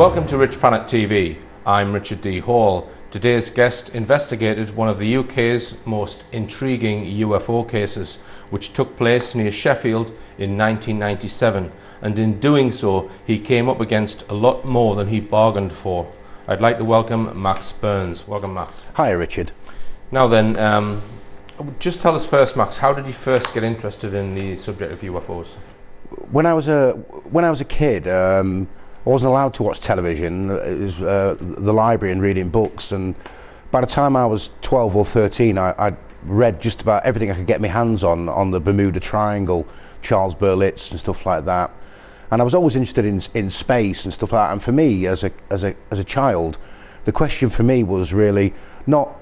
Welcome to Richplanet TV. I'm Richard D. Hall. Today's guest investigated one of the UK's most intriguing UFO cases, which took place near Sheffield in 1997, and in doing so he came up against a lot more than he bargained for. I'd like to welcome Max Burns. Welcome, Max. Hi, Richard. Now then, just tell us first, Max, how did you first get interested in the subject of UFOs? When I was a kid, I wasn't allowed to watch television. It was the library and reading books, and by the time I was 12 or 13 I'd read just about everything I could get my hands on the Bermuda Triangle, Charles Berlitz and stuff like that, and I was always interested in space and stuff like that. And for me as a child, the question for me was really not,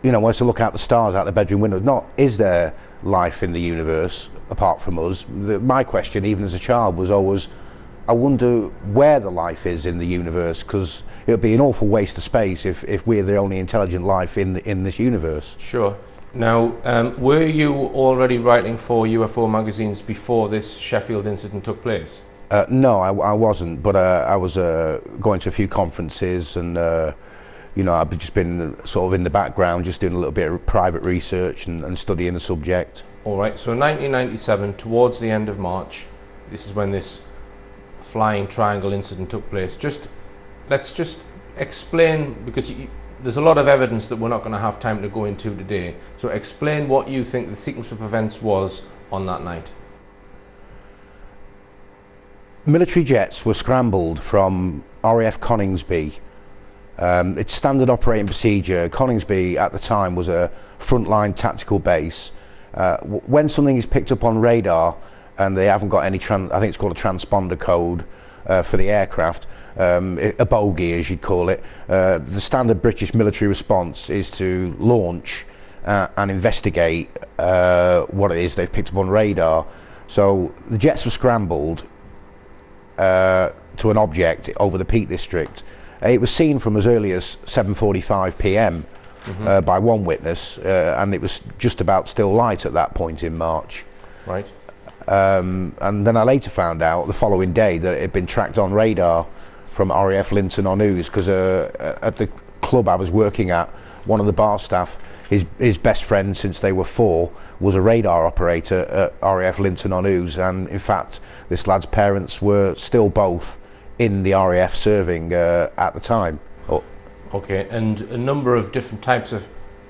you know, when I used to look out the stars out the bedroom window, not is there life in the universe apart from us. My question even as a child was always, I wonder where the life is in the universe, because it would be an awful waste of space if we're the only intelligent life in this universe. Sure. Now, were you already writing for UFO magazines before this Sheffield incident took place? No, I wasn't, but I was going to a few conferences, and you know, I've just been sort of in the background, just doing a little bit of private research and studying the subject. All right, so in 1997, towards the end of March, this is when this flying triangle incident took place. Let's just explain, because there's a lot of evidence that we're not going to have time to go into today. So explain what you think the sequence of events was on that night. Military jets were scrambled from RAF Coningsby. It's standard operating procedure. Coningsby at the time was a frontline tactical base. When something is picked up on radar and they haven't got any, I think it's called a transponder code for the aircraft, a bogey as you'd call it, the standard British military response is to launch and investigate what it is they've picked up on radar. So the jets were scrambled to an object over the Peak District. It was seen from as early as 7:45 p.m. By one witness, and it was just about still light at that point in March. Right. And then I later found out the following day that it had been tracked on radar from RAF Linton on Ouse, because at the club I was working at, one of the bar staff, his best friend since they were 4 was a radar operator at RAF Linton on Ouse, and in fact this lad's parents were still both in the RAF serving at the time. Okay, and a number of different types of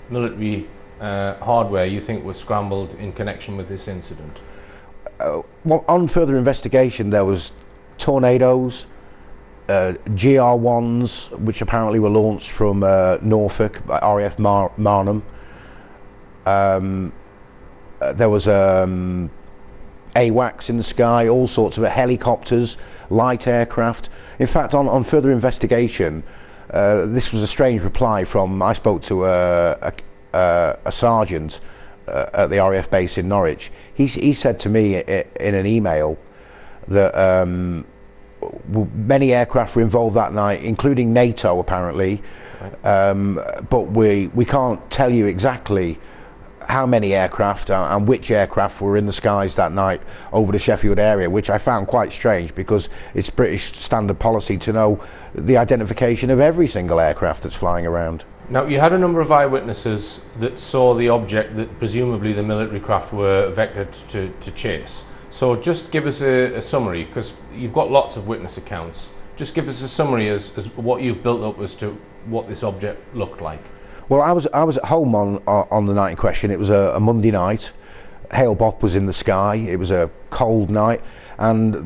military hardware you think was scrambled in connection with this incident? Well, on further investigation there was tornadoes, GR1s, which apparently were launched from Norfolk, RAF Marnham. There was AWACS in the sky, all sorts of helicopters, light aircraft. In fact, on further investigation, this was a strange reply from, I spoke to a sergeant at the RAF base in Norwich. He said to me in an email that many aircraft were involved that night, including NATO apparently, but we can't tell you exactly how many aircraft and which aircraft were in the skies that night over the Sheffield area, which I found quite strange, because it's British standard policy to know the identification of every single aircraft that's flying around. Now, you had a number of eyewitnesses that saw the object that presumably the military craft were vectored to chase. So just give us a summary, because you've got lots of witness accounts. Just give us a summary as what you've built up as to what this object looked like. Well, I was at home on the night in question. It was a Monday night. Hail Bop was in the sky. It was a cold night, and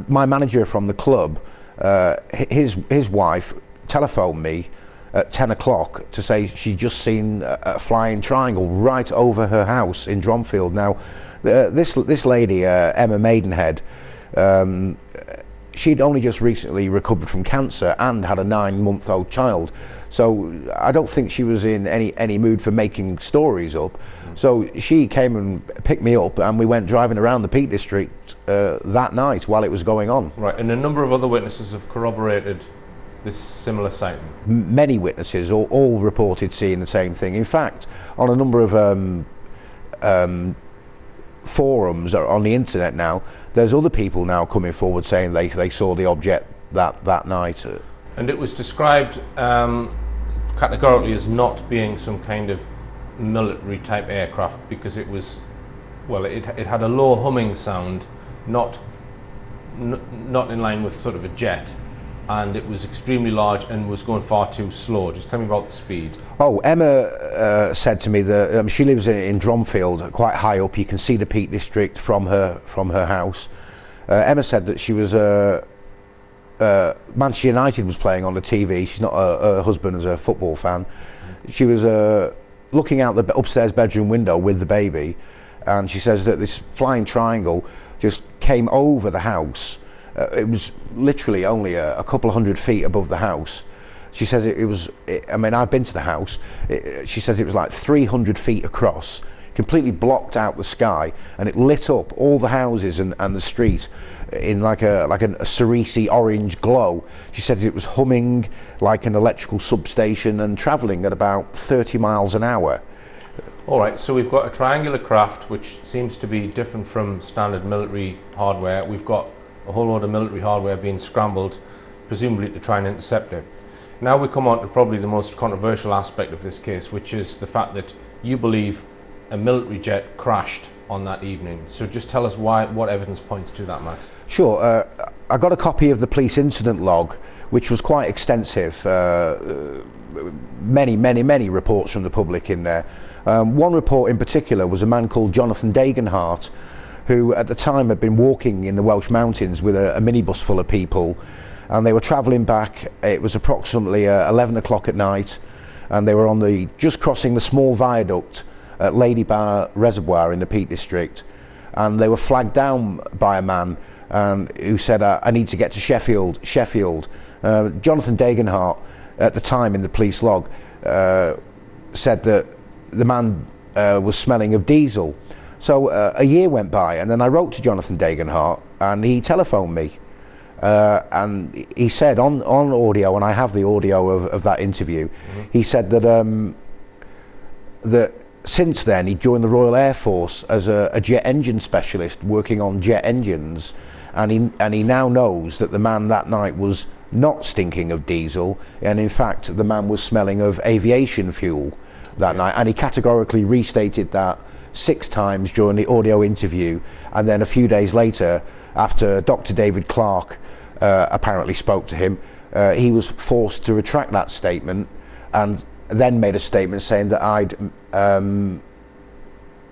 my manager from the club, his wife telephoned me at 10 o'clock to say she'd just seen a flying triangle right over her house in Dronfield. Now, this lady, Emma Maidenhead, she'd only just recently recovered from cancer and had a 9-month-old child, so I don't think she was in any mood for making stories up. So she came and picked me up, and we went driving around the Peak District that night while it was going on. Right, and a number of other witnesses have corroborated this similar sighting? Many witnesses all reported seeing the same thing. In fact, on a number of forums on the internet now, there's other people now coming forward saying they saw the object that night. And it was described categorically as not being some kind of military type aircraft because it was, well, it had a low humming sound, not in line with sort of a jet, and it was extremely large and was going far too slow. Just tell me about the speed. Oh, Emma said to me that she lives in Dromfield, quite high up. You can see the Peak District from her house. Emma said that she was Manchester United was playing on the TV. She's not her husband is a football fan. She was looking out the upstairs bedroom window with the baby, and she says that this flying triangle just came over the house. It was literally only a couple of 100 feet above the house. She says I mean, I've been to the house. She says it was like 300 feet across, completely blocked out the sky, and it lit up all the houses and the street in like a cerise orange glow. She said it was humming like an electrical substation and travelling at about 30 miles an hour. All right, so we've got a triangular craft which seems to be different from standard military hardware. We've got a whole load of military hardware being scrambled, presumably to try and intercept it. Now we come on to probably the most controversial aspect of this case, which is the fact that you believe a military jet crashed on that evening. So just tell us what evidence points to that, Max. Sure. I got a copy of the police incident log, which was quite extensive. Many reports from the public in there. One report in particular was a man called Jonathan Degenhart, who at the time had been walking in the Welsh mountains with a minibus full of people, and they were travelling back. It was approximately 11 o'clock at night, and they were just crossing the small viaduct at Lady Bar Reservoir in the Peak District, and they were flagged down by a man who said, I need to get to Sheffield. Jonathan Degenhart, at the time in the police log, said that the man was smelling of diesel. So a year went by, and then I wrote to Jonathan Degenhart, and he telephoned me, and he said on audio, and I have the audio of that interview, he said that that since then he joined the Royal Air Force as a jet engine specialist working on jet engines, and he now knows that the man that night was not stinking of diesel, and in fact the man was smelling of aviation fuel that night, and he categorically restated that 6 times during the audio interview. And then a few days later, after Dr. David Clark apparently spoke to him, he was forced to retract that statement, and then made a statement saying that I'd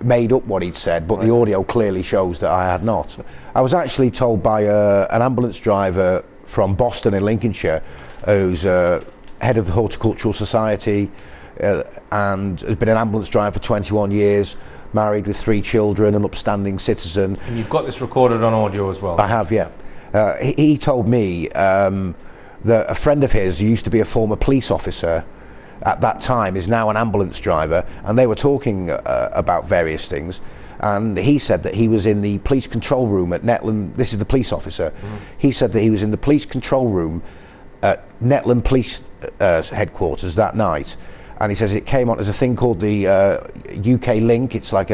made up what he'd said, but the audio clearly shows that I had not. I was actually told by an ambulance driver from Boston in Lincolnshire, who's head of the Horticultural Society, and has been an ambulance driver for 21 years, married with 3 children, an upstanding citizen. And you've got this recorded on audio as well? I have, yeah. He told me that a friend of his, who used to be a former police officer at that time, is now an ambulance driver, and they were talking about various things, and he said that he was in the police control room at Netland. This is the police officer. He said that he was in the police control room at Netland Police headquarters that night, and he says it came on as a thing called the UK link. It's like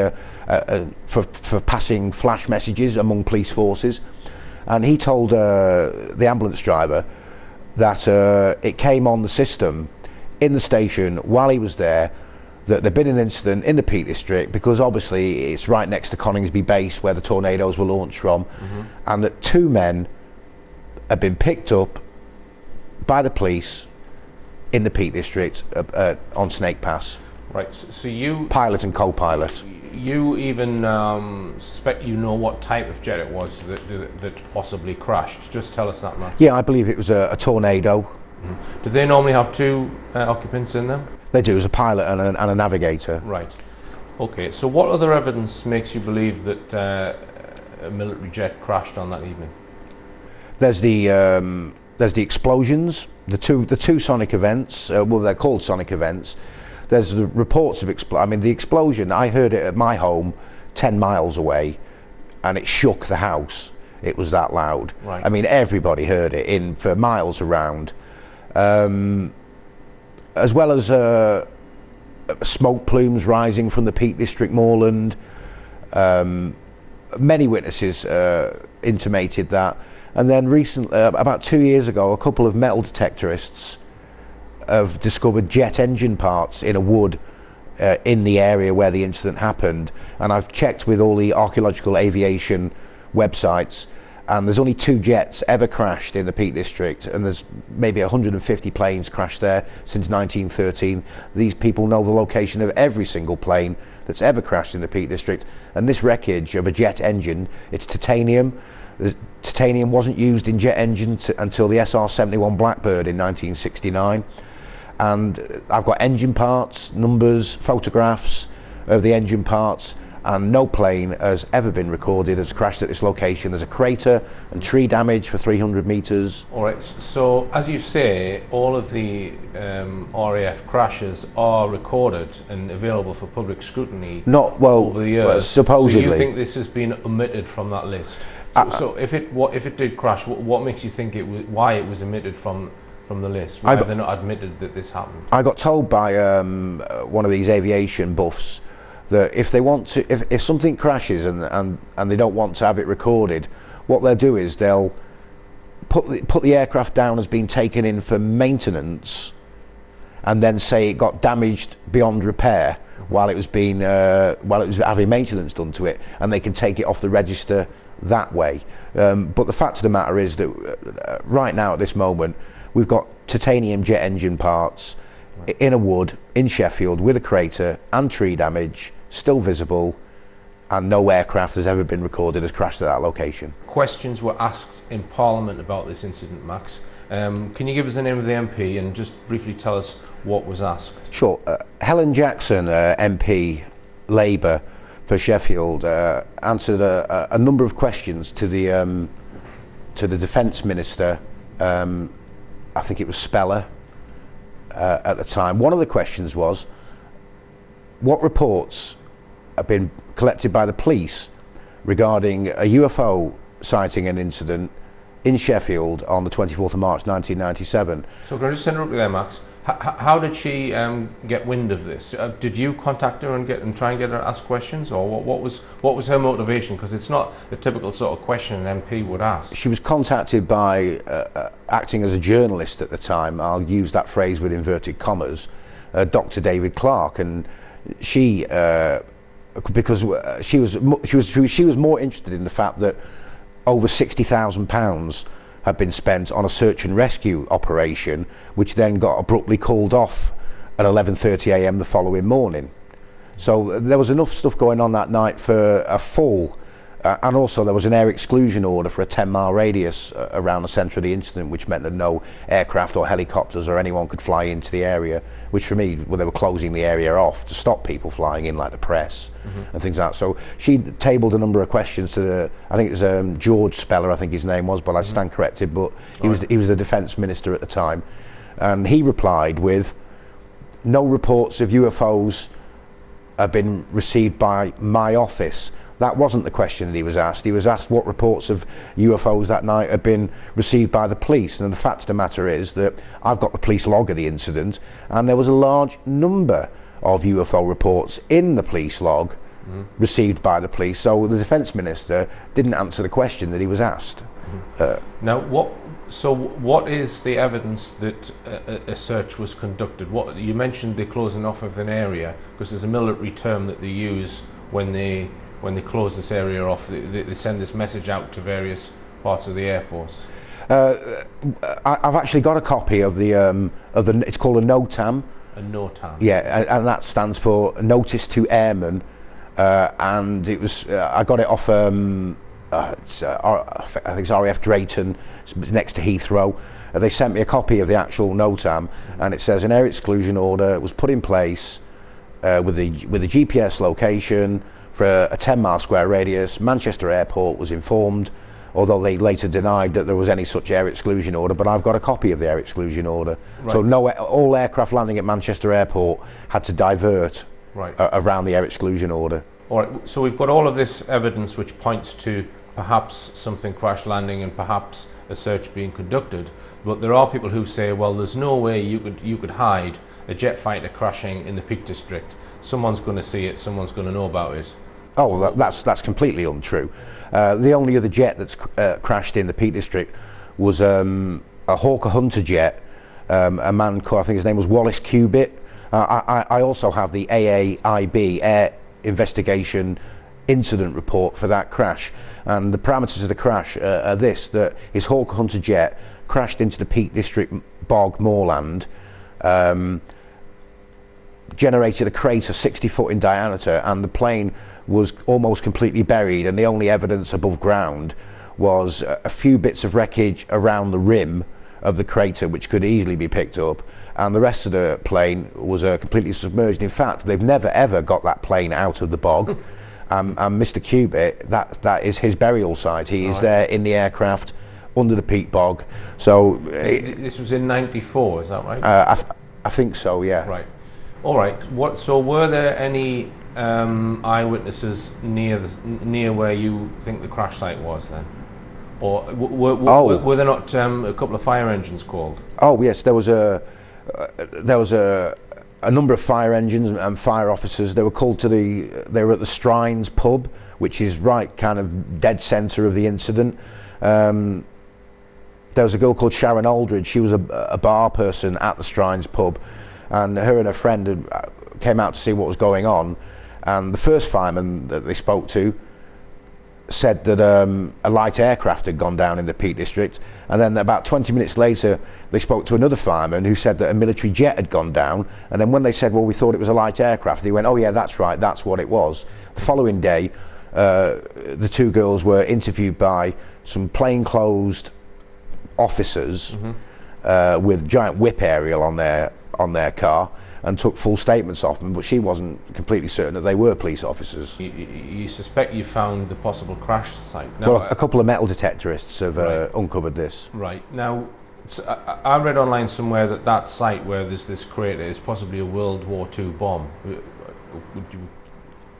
for passing flash messages among police forces, and he told the ambulance driver that it came on the system in the station while he was there, that there'd been an incident in the Peak District, because obviously it's right next to Coningsby Base where the tornadoes were launched from, and that 2 men had been picked up by the police in the Peak District on Snake Pass. Right, so you... Pilot and co-pilot. You even suspect you know what type of jet it was that possibly crashed. Just tell us that, Matt. Yeah, I believe it was a Tornado. Do they normally have 2 occupants in them? They do, as a pilot and a navigator. Right. Okay, so what other evidence makes you believe that a military jet crashed on that evening? There's the explosions, the two sonic events. Well, they're called sonic events. There's the reports of the explosion. I heard it at my home, 10 miles away, and it shook the house. It was that loud. Right. I mean, everybody heard it for miles around. As well as smoke plumes rising from the Peak District moorland. Many witnesses intimated that, And then recently, about 2 years ago, a couple of metal detectorists have discovered jet engine parts in a wood in the area where the incident happened. And I've checked with all the archaeological aviation websites, and there's only 2 jets ever crashed in the Peak District, and there's maybe 150 planes crashed there since 1913. These people know the location of every single plane that's ever crashed in the Peak District, and this wreckage of a jet engine, it's titanium. The titanium wasn't used in jet engines until the SR-71 Blackbird in 1969, and I've got engine parts, numbers, photographs of the engine parts, and no plane has ever been recorded as crashed at this location. There's a crater and tree damage for 300 metres. All right, so as you say, all of the RAF crashes are recorded and available for public scrutiny. Not well, over the years. Well, supposedly. So you think this has been omitted from that list? So if it did crash, what makes you think why it was omitted from the list? Why have they not admitted that this happened? I got told by one of these aviation buffs that if they want to, if something crashes and they don't want to have it recorded, what they'll do is they'll put the aircraft down as being taken in for maintenance, and then say it got damaged beyond repair while it was having maintenance done to it, and they can take it off the register that way. But the fact of the matter is that right now at this moment we've got titanium jet engine parts in a wood in Sheffield with a crater and tree damage still visible, and no aircraft has ever been recorded as crashed at that location. Questions were asked in Parliament about this incident, Max. Can you give us the name of the MP and just briefly tell us what was asked? Sure. Helen Jackson, MP, Labour for Sheffield, answered a number of questions to the Defence Minister. I think it was Speller at the time. One of the questions was, what reports have been collected by the police regarding a UFO sighting and incident in Sheffield on the 24th of March 1997? So can I just interrupt you there, Max? How did she get wind of this? Did you contact her and try and get her to ask questions, or what was her motivation? Because it's not the typical sort of question an MP would ask. She was contacted by, acting as a journalist at the time, I'll use that phrase with inverted commas, Dr. David Clark, and she, because she was more interested in the fact that over £60,000 had been spent on a search and rescue operation, which then got abruptly called off at 11:30 a.m. the following morning. So there was enough stuff going on that night for a full, and also there was an air exclusion order for a 10-mile radius around the centre of the incident, which meant that no aircraft or helicopters or anyone could fly into the area, which for me, well, they were closing the area off to stop people flying in, like the press and things like that. So she tabled a number of questions to I think it was George Speller, I think his name was, but I stand corrected, but he was the Defence Minister at the time, and he replied with, no reports of UFOs have been received by my office. That wasn't the question that he was asked. He was asked what reports of UFOs that night had been received by the police. And the fact of the matter is that I've got the police log of the incident, and there was a large number of UFO reports in the police log received by the police. So the Defence Minister didn't answer the question that he was asked. Now, what is the evidence that a search was conducted? What you mentioned, the closing off of an area, because there's a military term that they use when they close this area off. They send this message out to various parts of the Air Force. I've actually got a copy of the it's called a NOTAM. A NOTAM. Yeah, and that stands for Notice to Airmen, and it was I got it off. I think it's RAF Drayton, it's next to Heathrow. They sent me a copy of the actual NOTAM, and it says an air exclusion order was put in place with the GPS location for a 10-mile square radius. Manchester Airport was informed, although they later denied that there was any such air exclusion order, but I've got a copy of the air exclusion order. Right. So all aircraft landing at Manchester Airport had to divert around the air exclusion order. All right, so we've got all of this evidence which points to perhaps something crash landing and perhaps a search being conducted, but there are people who say, well, there's no way you could hide a jet fighter crashing in the Peak District. Someone's going to see it, someone's going to know about it. Oh, well, that's completely untrue. The only other jet that's crashed in the Peak District was a Hawker Hunter jet. A man called, I think his name was Wallace Cubitt. I also have the AAIB Air Investigation Incident Report for that crash, and the parameters of the crash are that his Hawker Hunter jet crashed into the Peak District bog moorland, generated a crater 60 foot in diameter, and the plane was almost completely buried, and the only evidence above ground was a few bits of wreckage around the rim of the crater which could easily be picked up, and the rest of the plane was completely submerged. In fact, they've never ever got that plane out of the bog. And Mr. Cubitt, that is his burial site. He is there in the aircraft under the Peak Bog. So this was in '94, is that right? I think so, yeah. Right. All right. So were there any eyewitnesses near where you think the crash site was then? Or were there not a couple of fire engines called? Oh yes, there was a number of fire engines and fire officers. They were called they were at the Strines pub, which is right kind of dead centre of the incident. There was a girl called Sharon Aldridge. She was a bar person at the Strines pub, and her and her friend came out to see what was going on. And the first fireman that they spoke to said that a light aircraft had gone down in the Peak District, and then about 20 minutes later they spoke to another fireman who said that a military jet had gone down, and then when they said, well, we thought it was a light aircraft, he went, oh yeah, that's right, that's what it was. The following day the two girls were interviewed by some plainclothes officers with giant whip aerial on their car, and took full statements off them, but she wasn't completely certain that they were police officers. You suspect you found the possible crash site? Now, well, a couple of metal detectorists have uncovered this. Right. Now, so I read online somewhere that site where there's this crater is possibly a World War II bomb. You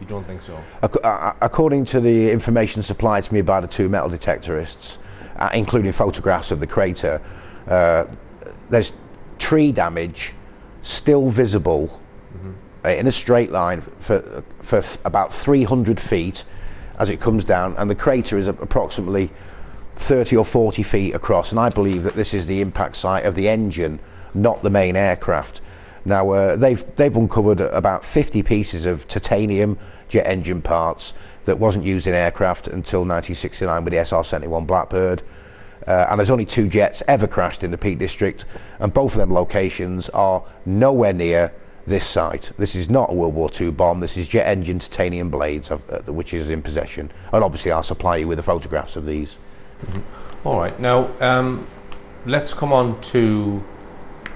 don't think so? According to the information supplied to me by the two metal detectorists, including photographs of the crater, there's tree damage still visible in a straight line for about 300 feet as it comes down, and the crater is approximately 30 or 40 feet across, and I believe that this is the impact site of the engine, not the main aircraft. Now they've uncovered about 50 pieces of titanium jet engine parts that wasn't used in aircraft until 1969 with the SR-71 Blackbird. And there's only two jets ever crashed in the Peak District, and both of them locations are nowhere near this site. This is not a World War II bomb, this is jet engine titanium blades which is in possession, and obviously I'll supply you with the photographs of these. All right, now let's come on to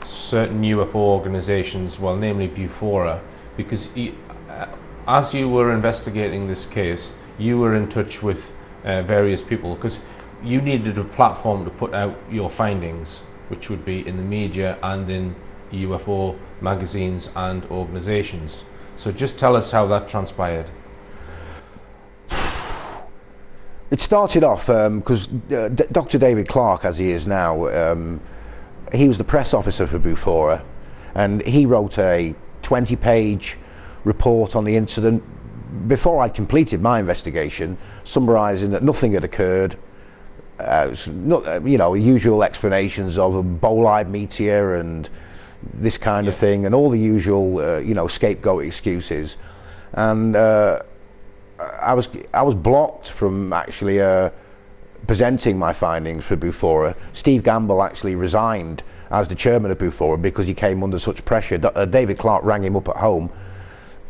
certain UFO organizations, well, namely Bufora, because as you were investigating this case, you were in touch with various people, because you needed a platform to put out your findings, which would be in the media and in UFO magazines and organizations. So just tell us how that transpired. It started off because Dr. David Clarke, as he is now, he was the press officer for Bufora, and he wrote a 20-page report on the incident before I'd completed my investigation, summarising that nothing had occurred. Usual explanations of a bolide meteor and this kind of thing, and all the usual, scapegoat excuses. And I was blocked from actually presenting my findings for Bufora. Steve Gamble actually resigned as the chairman of Bufora because he came under such pressure. David Clarke rang him up at home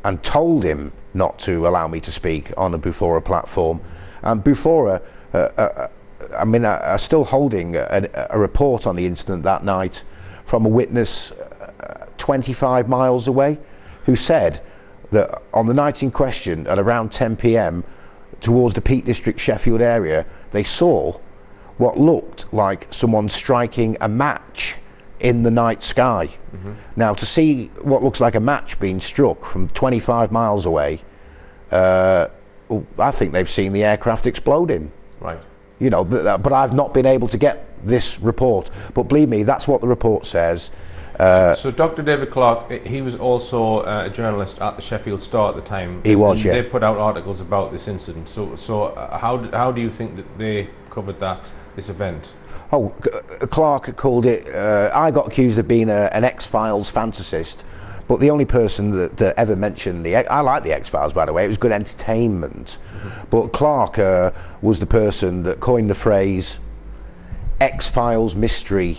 and told him not to allow me to speak on a Bufora platform. And Bufora are still holding a report on the incident that night from a witness 25 miles away, who said that on the night in question at around 10 p.m. towards the Peak District Sheffield area, they saw what looked like someone striking a match in the night sky. Now, to see what looks like a match being struck from 25 miles away, I think they've seen the aircraft exploding. Right. But I've not been able to get this report. But believe me, that's what the report says. So Dr. David Clarke, he was also a journalist at the Sheffield Star at the time. He was, and yeah. They put out articles about this incident. So how do you think that they covered this event? Oh, Clarke called it, I got accused of being an X-Files fantasist, but the only person that ever mentioned I like the X-Files, by the way, it was good entertainment. But Clarke was the person that coined the phrase X-Files mystery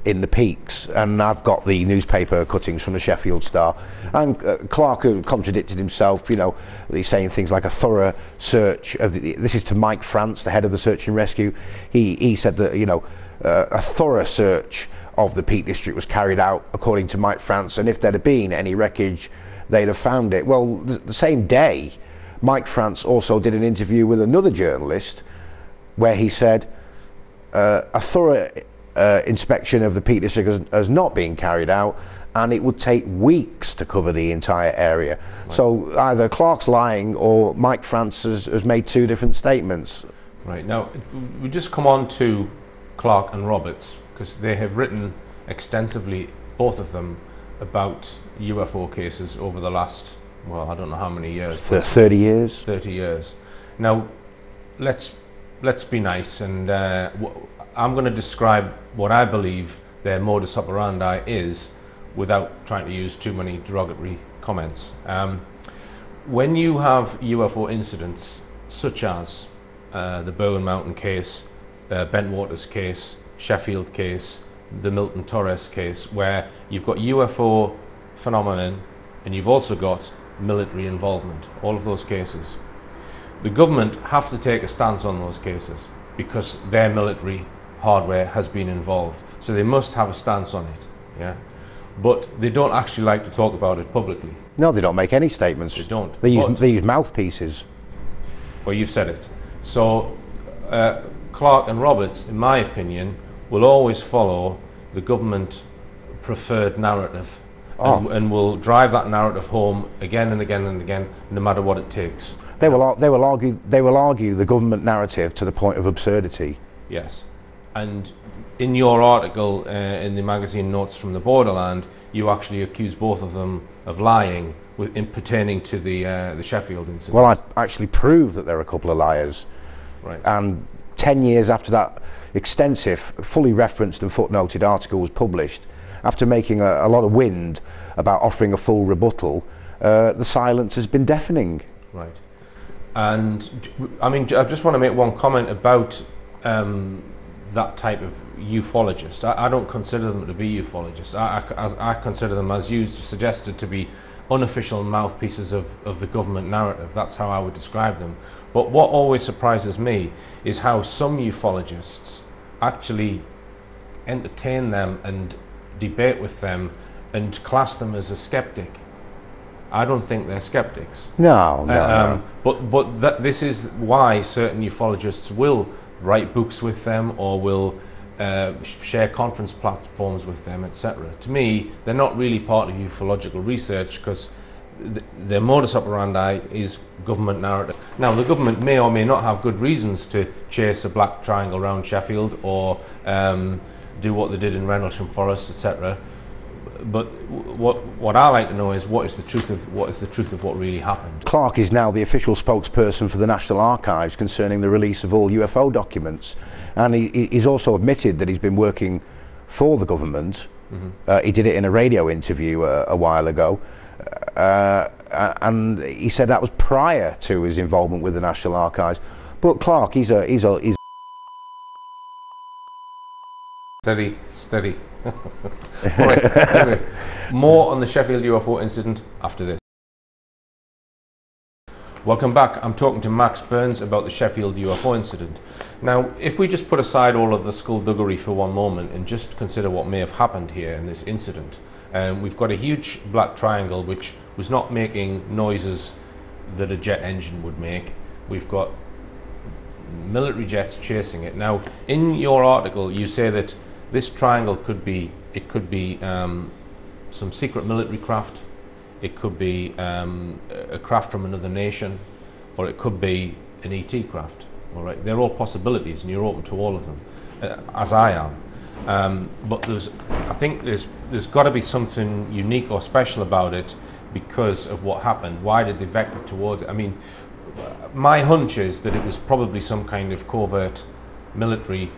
in the peaks, and I've got the newspaper cuttings from the Sheffield Star, and Clarke contradicted himself. You know, he's saying things like a thorough search of this is to Mike France, the head of the search and rescue. He said that, you know, a thorough search of the Peak District was carried out according to Mike France, and if there'd have been any wreckage, they'd have found it. Well, the same day, Mike France also did an interview with another journalist where he said a thorough inspection of the Peak District has not been carried out, and it would take weeks to cover the entire area. Right. So either Clarke's lying or Mike France has made two different statements. Right, now we just come on to Clarke and Roberts, because they have written extensively, both of them, about UFO cases over the last, well, I don't know how many years. 30 years. 30 years. Now, let's be nice, and I'm going to describe what I believe their modus operandi is without trying to use too many derogatory comments. When you have UFO incidents such as the Bowen Mountain case, Bentwaters case, Sheffield case, the Milton Torres case, where you've got UFO phenomenon and you've also got military involvement, all of those cases, the government have to take a stance on those cases because their military hardware has been involved, so they must have a stance on it. Yeah, but they don't actually like to talk about it publicly. No, they don't make any statements. They don't. They use mouthpieces. Well, you've said it. So Clarke and Roberts, in my opinion, will always follow the government preferred narrative, and will drive that narrative home again and again and again, no matter what it takes. They will argue the government narrative to the point of absurdity. Yes. And in your article in the magazine Notes from the Borderland, you actually accuse both of them of lying in pertaining to the Sheffield incident. Well, I actually proved that they're a couple of liars. Right. And 10 years after that extensive, fully referenced and footnoted article was published, after making a lot of wind about offering a full rebuttal, the silence has been deafening. Right. And I mean, I just want to make one comment about that type of ufologist. I don't consider them to be ufologists. I consider them, as you suggested, to be unofficial mouthpieces of the government narrative. That's how I would describe them. But what always surprises me is how some ufologists actually entertain them and debate with them and class them as a skeptic. I don't think they're skeptics. No, no. But this is why certain ufologists will write books with them or will share conference platforms with them, etc. To me, they're not really part of ufological research because their modus operandi is government narrative. Now, the government may or may not have good reasons to chase a black triangle around Sheffield or do what they did in Rendlesham Forest, etc. But what I like to know is what is the truth of what really happened. Clarke is now the official spokesperson for the National Archives concerning the release of all UFO documents, and he's also admitted that he's been working for the government. Mm-hmm. He did it in a radio interview a while ago, and he said that was prior to his involvement with the National Archives. But Clarke, he's steady. Right, anyway, more on the Sheffield UFO incident after this. Welcome back. I'm talking to Max Burns about the Sheffield UFO incident. Now, if we just put aside all of the skullduggery for one moment and just consider what may have happened here in this incident, we've got a huge black triangle which was not making noises that a jet engine would make. We've got military jets chasing it. Now, in your article, you say that this triangle could be some secret military craft, it could be a craft from another nation, or it could be an ET craft. All right, they're all possibilities, and you're open to all of them, as I am. But I think there's got to be something unique or special about it because of what happened. Why did they vector towards it? I mean, my hunch is that it was probably some kind of covert military